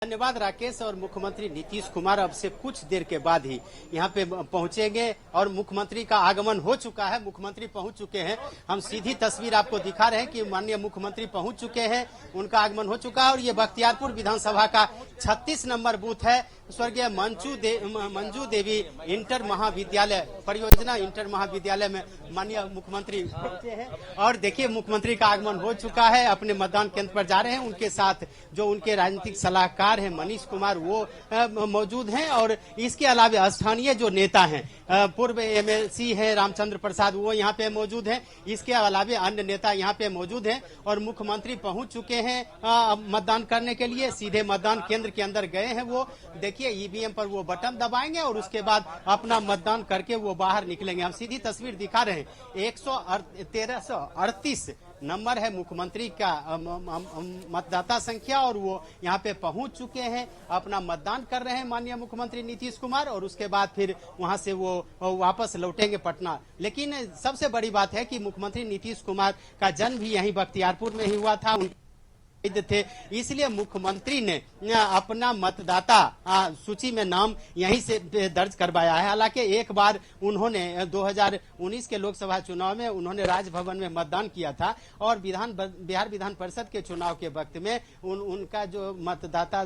धन्यवाद राकेश। और मुख्यमंत्री नीतीश कुमार अब से कुछ देर के बाद ही यहाँ पे पहुंचेंगे और मुख्यमंत्री का आगमन हो चुका है। मुख्यमंत्री पहुंच चुके हैं। हम सीधी तस्वीर आपको दिखा रहे हैं कि माननीय मुख्यमंत्री पहुंच चुके हैं, उनका आगमन हो चुका है। और ये बख्तियारपुर विधानसभा का 36 नंबर बूथ है। स्वर्गीय मंजू देवी इंटर महाविद्यालय परियोजना इंटर महाविद्यालय में माननीय मुख्यमंत्री पहुंचे हैं। और देखिए मुख्यमंत्री का आगमन हो चुका है, अपने मतदान केंद्र पर जा रहे हैं। उनके साथ जो उनके राजनीतिक सलाहकार हैं मनीष कुमार वो मौजूद हैं। और इसके अलावा स्थानीय जो नेता हैं, पूर्व एमएलसी है रामचंद्र प्रसाद, वो यहाँ पे मौजूद हैं। इसके अलावा अन्य नेता यहाँ पे मौजूद हैं। और मुख्यमंत्री पहुंच चुके हैं मतदान करने के लिए। सीधे मतदान केंद्र के अंदर गए हैं। वो देखिए ईवीएम पर वो बटन दबाएंगे और उसके बाद अपना मतदान करके वो बाहर निकलेंगे। हम सीधी तस्वीर दिखा रहे हैं। 1338 नंबर है मुख्यमंत्री का मतदाता संख्या और वो यहाँ पे पहुंच चुके हैं, अपना मतदान कर रहे हैं माननीय मुख्यमंत्री नीतीश कुमार। और उसके बाद फिर वहां से वो वापस लौटेंगे पटना। लेकिन सबसे बड़ी बात है कि मुख्यमंत्री नीतीश कुमार का जन्म भी यहीं बख्तियारपुर में ही हुआ था थे, इसलिए मुख्यमंत्री ने अपना मतदाता सूची में नाम यहीं से दर्ज करवाया है। हालांकि एक बार उन्होंने 2019 के लोकसभा चुनाव में उन्होंने राजभवन में मतदान किया था और बिहार विधान परिषद के चुनाव के वक्त में उनका जो मतदाता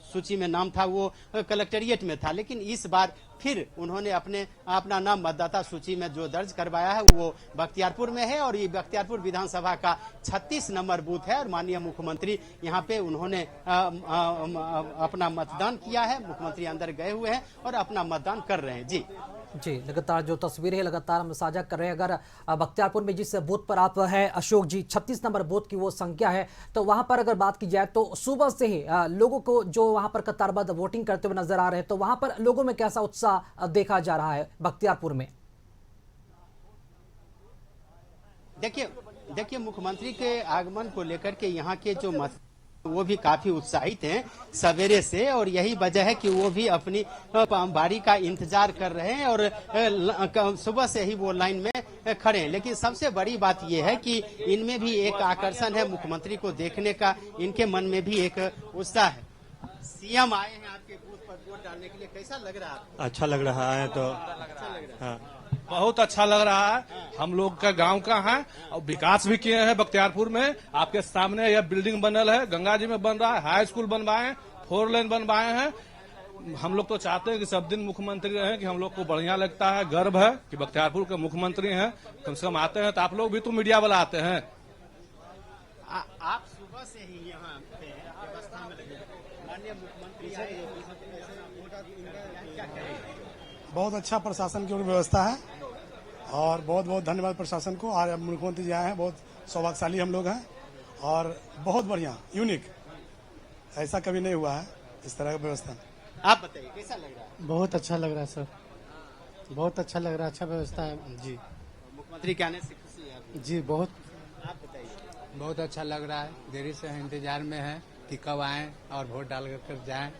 सूची में नाम था वो कलेक्टेरिएट में था। लेकिन इस बार फिर उन्होंने अपना नाम मतदाता सूची में जो दर्ज करवाया है वो बख्तियारपुर में है। और ये बख्तियारपुर विधानसभा का 36 नंबर बूथ है। और माननीय मुख्यमंत्री यहाँ पे उन्होंने अपना मतदान किया है। मुख्यमंत्री अंदर गए हुए हैं और अपना मतदान कर रहे हैं। जी लगातार जो तस्वीरें लगातार हम साझा कर रहे हैं। अगर बख्तियारपुर में जिस बूथ पर आप हैं अशोक जी, 36 नंबर बूथ की वो संख्या है, तो वहां पर अगर बात की जाए तो सुबह से ही लोगों को जो वहां पर कतारबद्ध वोटिंग करते हुए नजर आ रहे हैं, तो वहां पर लोगों में कैसा उत्साह देखा जा रहा है बख्तियारपुर में? देखिए मुख्यमंत्री के आगमन को लेकर के यहाँ के जो वो भी काफी उत्साहित हैं सवेरे से। और यही वजह है कि वो भी अपनी बारी का इंतजार कर रहे हैं और सुबह से ही वो लाइन में खड़े हैं। लेकिन सबसे बड़ी बात ये है कि इनमें भी एक आकर्षण है मुख्यमंत्री को देखने का, इनके मन में भी एक उत्साह है। सीएम आए हैं आपके बूथ पर वोट डालने के लिए, कैसा लग रहा है? अच्छा लग रहा है। तो अच्छा लग रहा है। बहुत अच्छा लग रहा है। हम लोग का गांव का है और विकास भी किए हैं बख्तियारपुर में। आपके सामने यह बिल्डिंग बनल है, गंगा जी में बन रहा है, हाई स्कूल बनवाए हैं, 4 लेन बनवाए हैं। हम लोग तो चाहते हैं कि सब दिन मुख्यमंत्री रहे, कि हम लोग को बढ़िया लगता है, गर्व है कि बख्तियारपुर के मुख्यमंत्री हैं। कम से कम आते हैं तो आप लोग भी तो मीडिया वाला आते हैं। आप सुबह से ही यहाँ पे व्यवस्था में लगे, माननीय मुख्यमंत्री बहुत अच्छा प्रशासन की व्यवस्था है और बहुत बहुत धन्यवाद प्रशासन को। और मुख्यमंत्री जी आए हैं, बहुत सौभाग्यशाली हम लोग हैं और बहुत बढ़िया यूनिक, ऐसा कभी नहीं हुआ है इस तरह की व्यवस्था। आप बताइए कैसा लग रहा है? बहुत अच्छा लग रहा है सर, बहुत अच्छा लग रहा है, अच्छा व्यवस्था है जी। मुख्यमंत्री के आने से खुशी है आपको? जी बहुत। आप बताइए। बहुत अच्छा लग रहा है, देरी से इंतजार में है कि कब आएं और वोट डाल कर जाएं।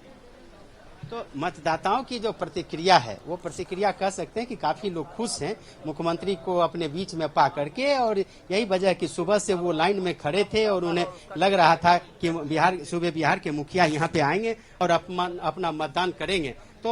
तो मतदाताओं की जो प्रतिक्रिया है वो प्रतिक्रिया कह सकते हैं कि काफी लोग खुश हैं मुख्यमंत्री को अपने बीच में पा करके। और यही वजह है कि सुबह से वो लाइन में खड़े थे और उन्हें लग रहा था कि बिहार के मुखिया यहाँ पे आएंगे और अपना मतदान करेंगे। तो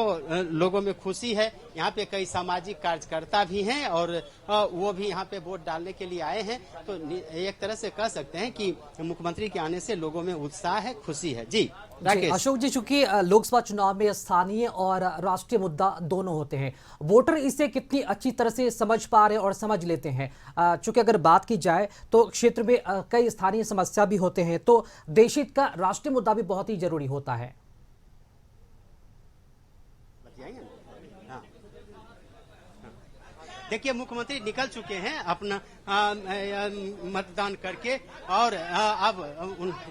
लोगों में खुशी है। यहाँ पे कई सामाजिक कार्यकर्ता भी हैं और वो भी यहाँ पे वोट डालने के लिए आए हैं। तो एक तरह से कह सकते हैं कि मुख्यमंत्री के आने से लोगों में उत्साह है, खुशी है। जी अशोक जी, चूंकि लोकसभा चुनाव में स्थानीय और राष्ट्रीय मुद्दा दोनों होते हैं, वोटर इसे कितनी अच्छी तरह से समझ पा रहे हैं और समझ लेते हैं? चूंकि अगर बात की जाए तो क्षेत्र में कई स्थानीय समस्या भी होते हैं, तो देशहित का राष्ट्रीय मुद्दा भी बहुत ही जरूरी होता है। देखिए मुख्यमंत्री निकल चुके हैं अपना मतदान करके। और अब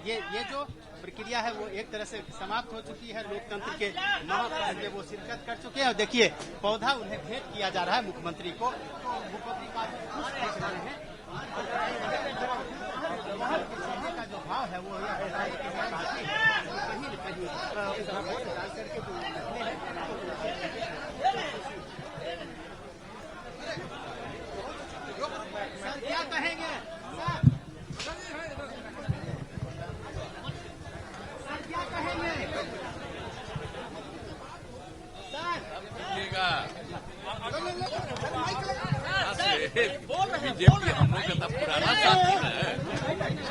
ये जो प्रक्रिया है वो एक तरह से समाप्त हो चुकी है। लोकतंत्र के महापर्व में वो शिरकत कर चुके हैं। और देखिए पौधा उन्हें भेंट किया जा रहा है मुख्यमंत्री को। मुख्यमंत्री काफी खुश दिख रहे हैं। का जो भाव है वो कहीं न कहीं वोट डाल करके जो निकले हैं। सर क्या कहेंगे? सर क्या कहेंगे? बीजेपी हम लोग का पुराना साथी है,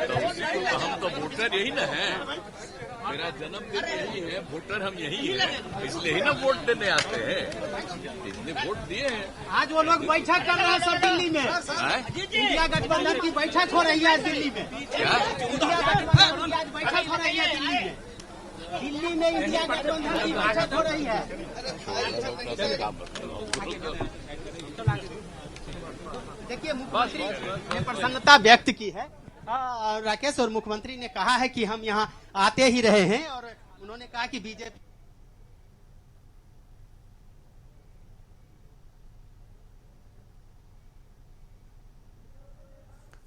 तो उसी को हम तो वोटर यही न है। मेरा जन्मदिन यही है, वोटर हम यही है, इसलिए ही ना वोट देने आते हैं, इसलिए वोट दिए हैं। आज वो लोग बैठक कर रहे हैं सब दिल्ली में, इंडिया गठबंधन की बैठक हो रही है आज दिल्ली में। क्या इंडिया गठबंधन की आज बैठक हो रही है दिल्ली में। दिल्ली में इंडिया गठबंधन की बैठक हो रही है। देखिए, मुख्यमंत्री ने प्रसन्नता व्यक्त की है। राकेश और मुख्यमंत्री ने कहा है कि हम यहाँ आते ही रहे हैं और उन्होंने कहा कि बीजेपी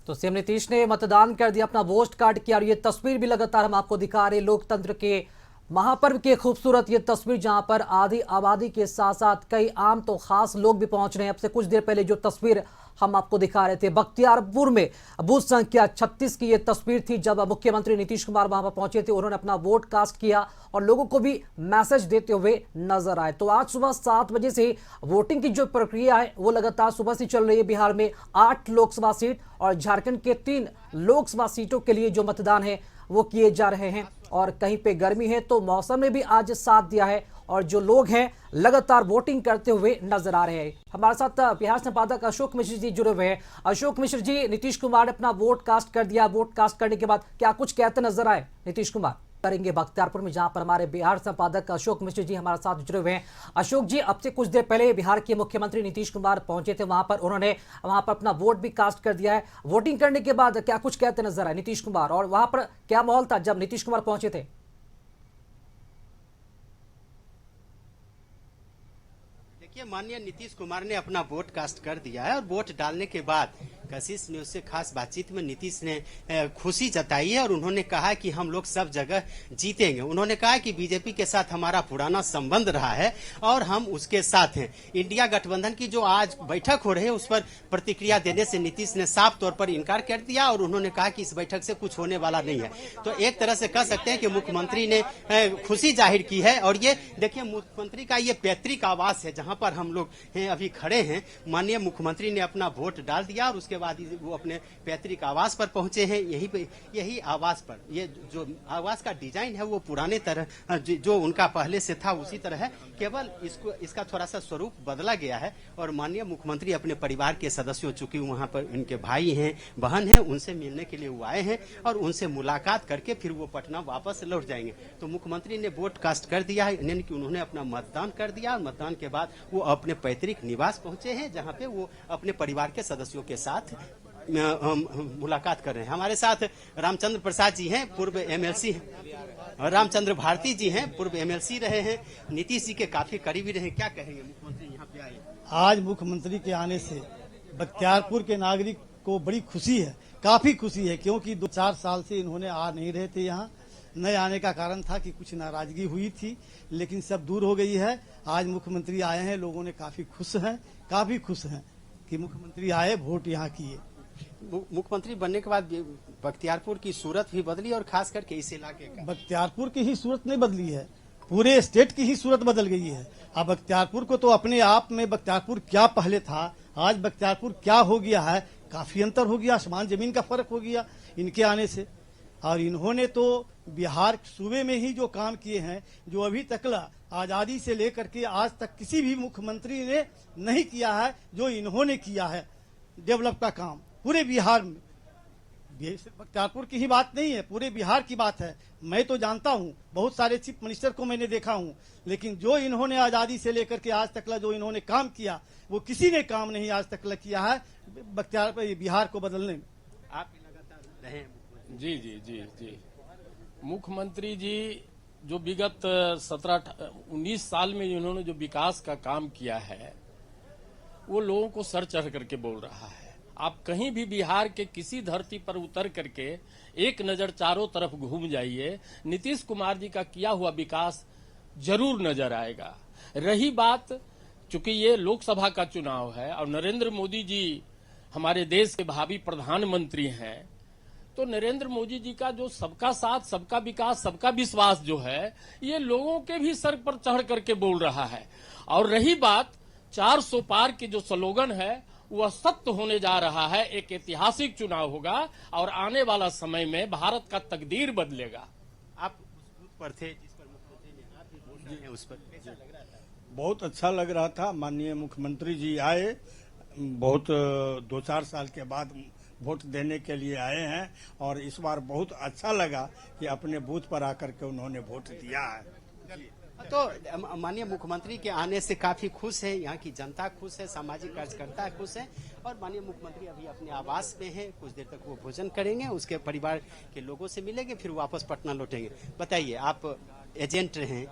तो सीएम नीतीश ने मतदान कर दिया, अपना वोट कार्ड किया और ये तस्वीर भी लगातार हम आपको दिखा रहे लोकतंत्र के महापर्व की खूबसूरत ये तस्वीर, जहां पर आधी आबादी के साथ साथ कई आम तो खास लोग भी पहुंच रहे हैं। अब से कुछ देर पहले जो तस्वीर हम आपको दिखा रहे थे बख्तियारपुर में बूथ संख्या 36 की ये तस्वीर थी, जब मुख्यमंत्री नीतीश कुमार वहां पर पहुंचे थे। उन्होंने अपना वोट कास्ट किया और लोगों को भी मैसेज देते हुए नजर आए। तो आज सुबह 7 बजे से वोटिंग की जो प्रक्रिया है वो लगातार सुबह से चल रही है। बिहार में 8 लोकसभा सीट और झारखंड के 3 लोकसभा सीटों के लिए जो मतदान है वो किए जा रहे हैं। और कहीं पे गर्मी है तो मौसम ने भी आज साथ दिया है और जो लोग हैं लगातार वोटिंग करते हुए नजर आ रहे हैं। हमारे साथ बिहार संपादक अशोक मिश्र जी जुड़े हुए हैं। अशोक मिश्र जी, नीतीश कुमार ने अपना वोट कास्ट कर दिया, वोट कास्ट करने के बाद क्या कुछ कहते नजर आए नीतीश कुमार? करेंगे बख्तियारपुर में, जहां पर हमारे बिहार संपादक अशोक मिश्र जी हमारे साथ जुड़े हुए हैं। अशोक जी, अब से कुछ देर पहले बिहार के मुख्यमंत्री नीतीश कुमार पहुंचे थे, वहां पर उन्होंने वहां पर अपना वोट भी कास्ट कर दिया है। वोटिंग करने के बाद क्या कुछ कहते नजर आए नीतीश कुमार, और वहां पर क्या माहौल था जब नीतीश कुमार पहुंचे थे? माननीय नीतीश कुमार ने अपना वोट कास्ट कर दिया है और वोट डालने के बाद कशिश न्यूज से खास बातचीत में नीतीश ने खुशी जताई है और उन्होंने कहा कि हम लोग सब जगह जीतेंगे। उन्होंने कहा कि बीजेपी के साथ हमारा पुराना संबंध रहा है और हम उसके साथ हैं। इंडिया गठबंधन की जो आज बैठक हो रही है उस पर प्रतिक्रिया देने से नीतीश ने साफ तौर पर इनकार कर दिया और उन्होंने कहा कि इस बैठक से कुछ होने वाला नहीं है। तो एक तरह से कह सकते हैं कि मुख्यमंत्री ने खुशी जाहिर की है। और ये देखिए, मुख्यमंत्री का ये पैतृक आवास है जहां पर हम लोग अभी खड़े हैं। माननीय मुख्यमंत्री ने अपना वोट डाल दिया और उसके बाद वो अपने पैतृक आवास पर पहुंचे हैं। यही आवास पर, ये जो आवास का डिजाइन है वो पुराने तरह जो उनका पहले से था उसी तरह है, केवल इसका थोड़ा सा स्वरूप बदला गया है। और माननीय मुख्यमंत्री अपने परिवार के सदस्यों, चूंकि वहां पर इनके भाई हैं, बहन हैं, उनसे मिलने के लिए वो आए हैं और उनसे मुलाकात करके फिर वो पटना वापस लौट जाएंगे। तो मुख्यमंत्री ने वोट कास्ट कर दिया है, यानी कि उन्होंने अपना मतदान कर दिया और मतदान के बाद वो अपने पैतृक निवास पहुंचे हैं जहां पे वो अपने परिवार के सदस्यों के साथ मुलाकात कर रहे हैं। हमारे साथ रामचंद्र प्रसाद जी हैं, पूर्व एमएलसी, रामचंद्र भारती जी हैं, पूर्व एमएलसी रहे हैं, नीतीश जी के काफी करीबी रहे। क्या कहेंगे, मुख्यमंत्री यहाँ पे आए? आज मुख्यमंत्री के आने से बख्तियारपुर के नागरिक को बड़ी खुशी है, काफी खुशी है, क्योंकि 2-4 साल से इन्होंने आ नहीं रहे थे। यहाँ न आने का कारण था कि कुछ नाराजगी हुई थी, लेकिन सब दूर हो गई है। आज मुख्यमंत्री आए हैं, लोगों ने काफी खुश हैं कि मुख्यमंत्री आए, वोट यहाँ किए। मुख्यमंत्री बनने के बाद बख्तियारपुर की सूरत भी बदली और खास करके इस इलाके का। बख्तियारपुर की ही सूरत नहीं बदली है, पूरे स्टेट की ही सूरत बदल गई है। अब बख्तियारपुर को तो अपने आप में बख्तियारपुर क्या पहले था, आज बख्तियारपुर क्या हो गया है, काफी अंतर हो गया, आसमान जमीन का फर्क हो गया इनके आने से। और इन्होंने तो बिहार सूबे में ही जो काम किए हैं, जो अभी तक आजादी से लेकर के आज तक किसी भी मुख्यमंत्री ने नहीं किया है, जो इन्होंने किया है डेवलप का काम पूरे बिहार में। बख्तियारपुर की ही बात नहीं है, पूरे बिहार की बात है। मैं तो जानता हूं, बहुत सारे चीफ मिनिस्टर को मैंने देखा हूं, लेकिन जो इन्होंने आजादी से लेकर के आज तक जो इन्होंने काम किया, वो किसी ने काम नहीं आज तक किया है बिहार को बदलने में। आप लगातार रहे। जी मुख्यमंत्री जी जो विगत 17-19 साल में इन्होंने जो विकास का काम किया है, वो लोगों को सर चढ़ करके बोल रहा है। आप कहीं भी बिहार के किसी धरती पर उतर करके एक नजर चारों तरफ घूम जाइए, नीतीश कुमार जी का किया हुआ विकास जरूर नजर आएगा। रही बात, चूंकि ये लोकसभा का चुनाव है और नरेंद्र मोदी जी हमारे देश के भावी प्रधानमंत्री हैं, तो नरेंद्र मोदी जी का जो सबका साथ, सबका विकास, सबका विश्वास जो है, ये लोगों के भी सर पर चढ़ करके बोल रहा है। और रही बात 400 पार के जो स्लोगन है, वह सत्य होने जा रहा है। एक ऐतिहासिक चुनाव होगा और आने वाला समय में भारत का तकदीर बदलेगा। आप उस बूथ पर थे जिस पर मुख्यमंत्री ने आप भी वोट डाले, उस पर कैसा लग रहा था? बहुत अच्छा लग रहा था। माननीय मुख्यमंत्री जी आए, बहुत 2-4 साल के बाद वोट देने के लिए आए हैं और इस बार बहुत अच्छा लगा कि अपने बूथ पर आकर के उन्होंने वोट दिया है। तो माननीय मुख्यमंत्री के आने से काफी खुश है, यहाँ की जनता खुश है, सामाजिक कार्यकर्ता खुश है और माननीय मुख्यमंत्री अभी अपने आवास में है। कुछ देर तक वो भोजन करेंगे, उसके परिवार के लोगों से मिलेंगे, फिर वापस पटना लौटेंगे। बताइए, आप एजेंट हैं,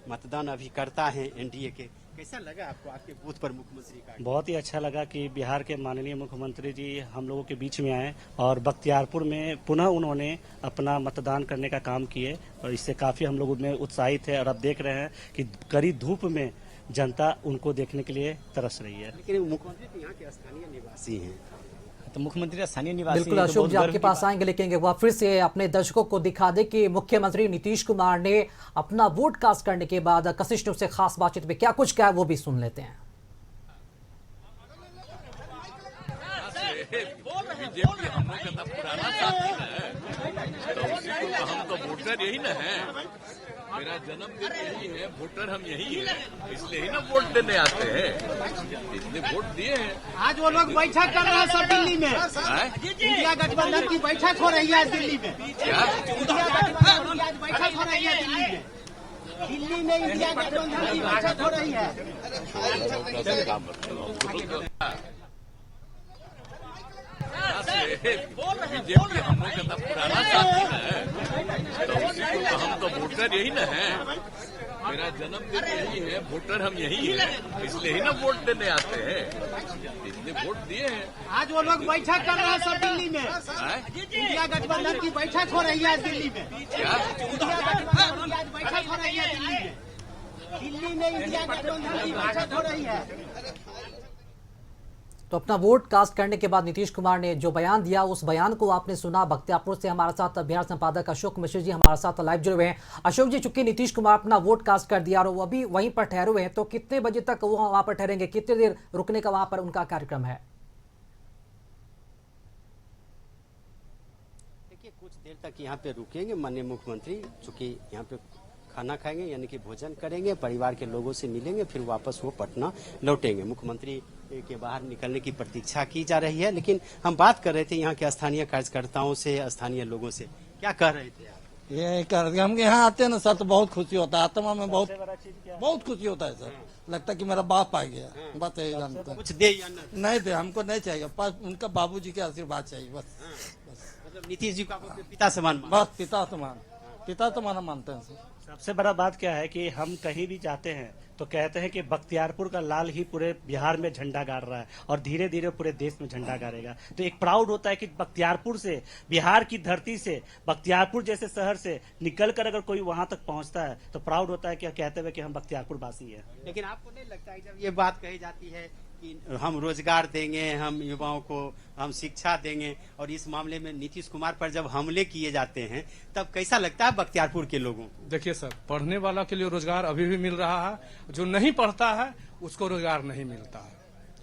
मतदान अभी करता है एनडीए के, कैसा लगा आपको आपके बूथ पर मुख्यमंत्री का? बहुत ही अच्छा लगा कि बिहार के माननीय मुख्यमंत्री जी हम लोगों के बीच में आए और बख्तियारपुर में पुनः उन्होंने अपना मतदान करने का काम किए और इससे काफी हम लोग उनमें उत्साहित है। और अब देख रहे हैं कि कड़ी धूप में जनता उनको देखने के लिए तरस रही है। लेकिन मुख्यमंत्री तो यहाँ के स्थानीय निवासी हैं। तो मुख्यमंत्री स्थानीय निवासी बिल्कुल अशोक जी आपके पास आएंगे, लेकिन एक बार फिर से अपने दर्शकों को दिखा दे कि मुख्यमंत्री नीतीश कुमार ने अपना वोट कास्ट करने के बाद कशिश न्यूज़ से खास बातचीत में क्या कुछ कहा वो भी सुन लेते हैं। बीजेपी हम लोग का पुराना साथी है, तो उसी को हम तो वोटर यही न है। मेरा जन्मदिन यही है, वोटर हम यही है, इसलिए ही ना वोट देने आते हैं, इसलिए वोट दिए हैं। आज वो लोग बैठक कर रहे हैं सब दिल्ली में, इंडिया गठबंधन की बैठक हो रही है आज दिल्ली में। इंडिया गठबंधन की आज बैठक हो रही है दिल्ली में। दिल्ली में इंडिया गठबंधन की बैठक हो रही है। बीजेपी हम लोग का पुराना साथी है, तो उसी को हम तो वोटर यही न है। मेरा जन्मदिन यही है, वोटर हम यही है, इसलिए ही ना वोट देने आते हैं, इसलिए वोट दिए हैं। आज वो लोग बैठक कर रहे हैं सब दिल्ली में, इंडिया गठबंधन की बैठक हो रही है आज दिल्ली में। इंडिया गठबंधन की आज बैठक हो रही है दिल्ली में। दिल्ली में इंडिया गठबंधन की बैठक हो रही है। तो अपना वोट कास्ट करने के बाद नीतीश कुमार ने जो बयान दिया, उस बयान को आपने सुना। बख्तियारपुर से हमारे साथ बिहार संपादक अशोक मिश्र जी हमारे साथ लाइव जुड़े हुए हैं। अशोक जी, चूंकि नीतीश कुमार अपना वोट कास्ट कर दिया और वो अभी वहीं पर ठहरे हुए हैं, तो कितने बजे तक वो वहां पर ठहरेंगे, कितनी देर रुकने का वहां पर उनका कार्यक्रम है? देखिए, कुछ देर तक यहाँ पे रुकेंगे माननीय मुख्यमंत्री, चूंकि यहाँ पे खाना खाएंगे यानी कि भोजन करेंगे, परिवार के लोगों से मिलेंगे, फिर वापस वो पटना लौटेंगे। मुख्यमंत्री के बाहर निकलने की प्रतीक्षा की जा रही है। लेकिन हम बात कर रहे थे यहाँ के स्थानीय कार्यकर्ताओं से, स्थानीय लोगों से, क्या कह रहे थे आप? ये कर हम यहाँ आते हैं ना सर, तो बहुत खुशी होता है, आत्मा में बहुत खुशी होता है सर। लगता है कि मेरा बाप आ गया, बस यही जानते हैं। कुछ दे या नहीं दे, हमको नहीं चाहिए, बस उनका बाबूजी के आशीर्वाद चाहिए बस। मतलब नीतीश जी को आप अपने पिता समान बस पिता समान मानते हैं सर। सबसे बड़ा बात क्या है कि हम कहीं भी जाते हैं तो कहते हैं कि बख्तियारपुर का लाल ही पूरे बिहार में झंडा गाड़ रहा है और धीरे धीरे पूरे देश में झंडा गाड़ेगा। तो एक प्राउड होता है कि बख्तियारपुर से, बिहार की धरती से, बख्तियारपुर जैसे शहर से निकलकर अगर कोई वहां तक पहुंचता है तो प्राउड होता है कि कहते हुए कि हम बख्तियारपुर वासी हैं। लेकिन आपको नहीं लगता है जब ये बात कही जाती है कि हम रोजगार देंगे, हम युवाओं को हम शिक्षा देंगे, और इस मामले में नीतीश कुमार पर जब हमले किए जाते हैं तब कैसा लगता है बख्तियारपुर के लोगों को? देखिए सर, पढ़ने वाला के लिए रोजगार अभी भी मिल रहा है, जो नहीं पढ़ता है उसको रोजगार नहीं मिलता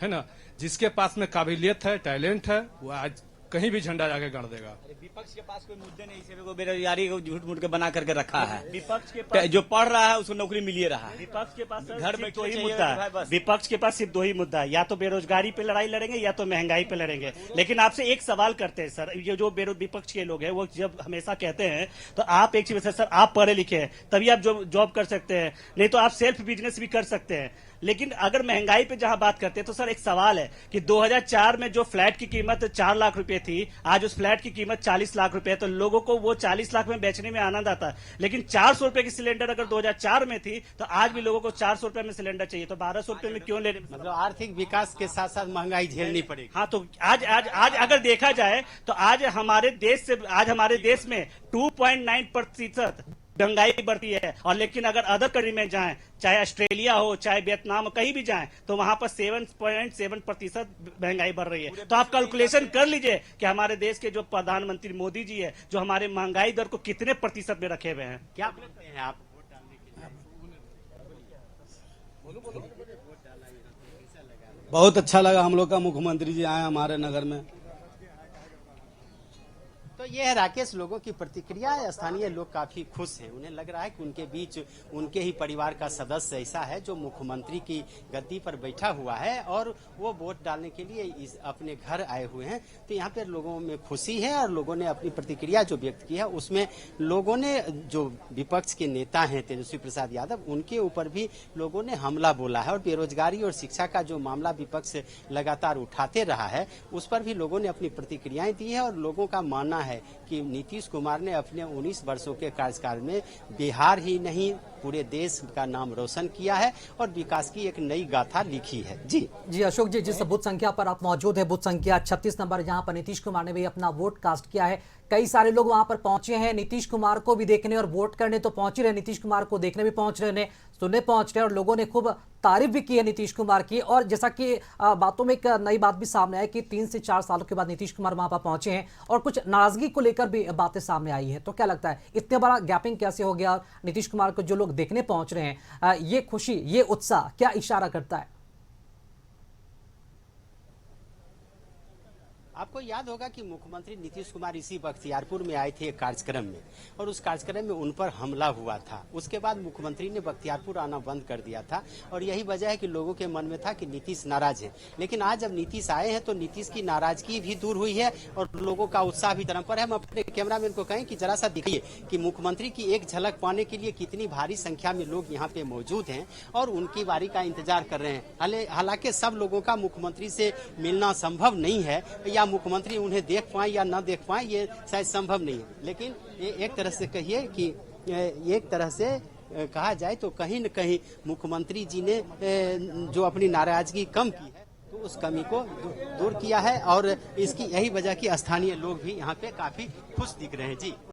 है ना। जिसके पास में काबिलियत है, टैलेंट है, वो आज कहीं भी झंडा जाके गाड़ देगा। विपक्ष के पास कोई मुद्दे नहीं, इसे को बेरोजगारी को झूठ मूठ के बना करके रखा है। विपक्ष के पास जो पढ़ रहा है उसको नौकरी मिल रहा है। विपक्ष के पास घर में दो ही मुद्दा है, विपक्ष के पास सिर्फ दो ही मुद्दा है, या तो बेरोजगारी पे लड़ाई लड़ेंगे या तो महंगाई पे लड़ेंगे। लेकिन आपसे एक सवाल करते हैं सर, ये जो विपक्ष के लोग हैं वो जब हमेशा कहते हैं तो आप एक चीज सर, आप पढ़े लिखे हैं तभी आप जॉब कर सकते हैं, नहीं तो आप सेल्फ बिजनेस भी कर सकते हैं। लेकिन अगर महंगाई पे जहां बात करते हैं तो सर एक सवाल है कि 2004 में जो फ्लैट की कीमत 4 लाख रुपए थी, आज उस फ्लैट की कीमत 40 लाख रुपए है, तो लोगों को वो 40 लाख में बेचने में आनंद आता है। लेकिन 400 रुपए की सिलेंडर अगर 2004 में थी तो आज भी लोगों को 400 रुपए में सिलेंडर चाहिए, तो 1200 रुपए में क्यों लेने? मतलब आर्थिक विकास के साथ साथ महंगाई झेलनी पड़ेगी। हाँ, तो आज अगर देखा जाए तो आज हमारे देश में 2.9% महंगाई बढ़ती है, और लेकिन अगर अदर कंट्री में जाएं, चाहे ऑस्ट्रेलिया हो, चाहे वियतनाम, कहीं भी जाएं, तो वहां पर 7.7% महंगाई बढ़ रही है। तो आप कैलकुलेशन कर लीजिए कि हमारे देश के जो प्रधानमंत्री मोदी जी है, जो हमारे महंगाई दर को कितने प्रतिशत में रखे हुए हैं। क्या बोलते हैं आप वोट डालने के लिए? बहुत अच्छा लगा हम लोग का मुख्यमंत्री जी आए हमारे नगर में। तो ये है राकेश, लोगों की प्रतिक्रिया है। स्थानीय लोग काफी खुश हैं। उन्हें लग रहा है कि उनके बीच उनके ही परिवार का सदस्य ऐसा है जो मुख्यमंत्री की गद्दी पर बैठा हुआ है और वो वोट डालने के लिए अपने घर आए हुए हैं। तो यहाँ पे लोगों में खुशी है और लोगों ने अपनी प्रतिक्रिया जो व्यक्त की है उसमें लोगों ने, जो विपक्ष के नेता हैं तेजस्वी प्रसाद यादव, उनके ऊपर भी लोगों ने हमला बोला है और बेरोजगारी और शिक्षा का जो मामला विपक्ष लगातार उठाते रहा है उस पर भी लोगों ने अपनी प्रतिक्रियाएं दी है। और लोगों का मानना है कि नीतीश कुमार ने अपने 19 वर्षों के कार्यकाल में बिहार ही नहीं पूरे देश का नाम रोशन किया है और विकास की एक नई गाथा लिखी है। जी अशोक जी, जिस बूथ संख्या पर आप मौजूद है, बूथ संख्या 36 नंबर, जहां पर नीतीश कुमार ने भी अपना वोट कास्ट किया है, कई सारे लोग वहां पर पहुंचे हैं नीतीश कुमार को भी देखने और वोट करने तो पहुंच ही रहे, नीतीश कुमार को देखने भी पहुंच रहे हैं, सुनने पहुंच रहे हैं और लोगों ने खूब तारीफ भी की है नीतीश कुमार की। और जैसा कि बातों में एक नई बात भी सामने आई कि 3 से 4 सालों के बाद नीतीश कुमार वहां पर पहुंचे हैं और कुछ नाराजगी को लेकर भी बातें सामने आई है। तो क्या लगता है इतने बड़ा गैपिंग कैसे हो गया? नीतीश कुमार को जो लोग देखने पहुंच रहे हैं, ये खुशी, ये उत्साह क्या इशारा करता है? आपको याद होगा कि मुख्यमंत्री नीतीश कुमार इसी बख्तियारपुर में आए थे एक कार्यक्रम में और उस कार्यक्रम में उन पर हमला हुआ था। उसके बाद मुख्यमंत्री ने बख्तियारपुर आना बंद कर दिया था और यही वजह है कि लोगों के मन में था कि नीतीश नाराज है। लेकिन आज जब नीतीश आए हैं तो नीतीश की नाराजगी भी दूर हुई है और लोगों का उत्साह भी तरफ पर है। हम अपने कैमरामैन को कहें कि जरा सा दिखिए कि मुख्यमंत्री की एक झलक पाने के लिए कितनी भारी संख्या में लोग यहाँ पे मौजूद हैं और उनकी बारी का इंतजार कर रहे हैं। हालांकि सब लोगों का मुख्यमंत्री से मिलना संभव नहीं है या मुख्यमंत्री उन्हें देख पाए या न देख पाए, ये शायद संभव नहीं है। लेकिन ये एक तरह से कहिए कि एक तरह से कहा जाए तो कहीं न कहीं मुख्यमंत्री जी ने जो अपनी नाराजगी कम की है तो उस कमी को दूर किया है और इसकी यही वजह कि स्थानीय लोग भी यहाँ पे काफी खुश दिख रहे हैं। जी।